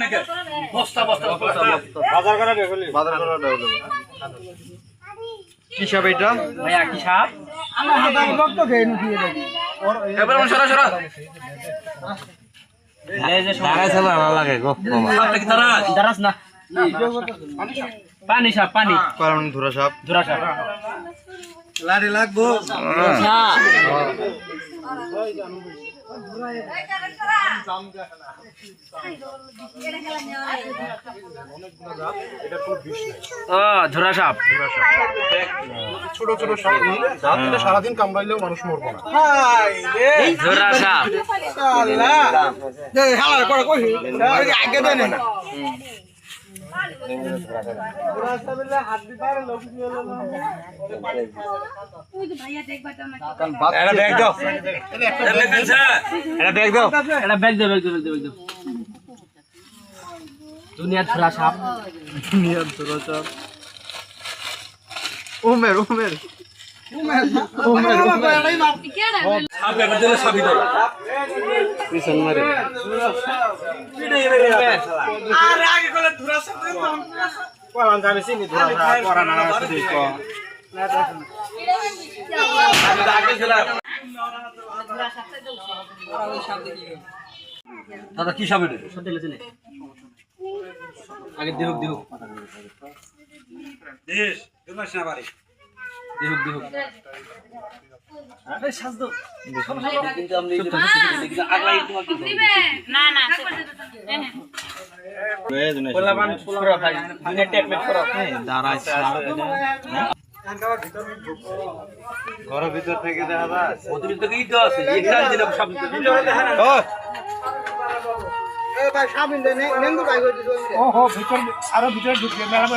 নাকি বস্তা বস্তা বাজার করা দেখলি বাজার করা দেখলি কি সাপ এটা ভাইয়া কি সাপ আমার হাতে রক্ত খেয়ে নুকিয়ে দেখি এবার সরা সরা দাঁড়ায় চলা ভালো লাগে গো বাবা সাপটা কি দাঁড়াস না পানি সাপ পানি কারণ ধরা সাপ লাড়ি লাগবো ঝোরা সাপ ছোট ছোট সাপ এটা সারাদিন কামড়াইলেও মানুষ মরবে না ঝোরা সাপ আগে দেয় না এটা ব্যাগ দাও এটা ব্যাগ দাও এটা ব্যাগ দে দুনিয়ার ঝোরা সাপ উমের পিছন মারে আরে আগে কলে ধুরা সাপ কোন জানি চিনি ধরা সাপ করা না শুধু কো আগে ছিলাম দাদা কি সাপ এটা সত্যি লেছে আগে দেহ দেশ তোমার না বাড়ি দেহ আরে সাজ দাও কিন্তু আমরা এই যে আগলাই তোমার কি না না পোলাবান পুরো ভাই দুনিয়া ট্যাপমেট করো দাঁড়ায় ঘরের ভিতর থেকে দেখা যায় ওদের তো কি দাও আছে একটা দিলাম সব ভাই সাবিন নেঙ্গু ভাই ও ভিতর আরো ভিতরে ঢুকবে মেলা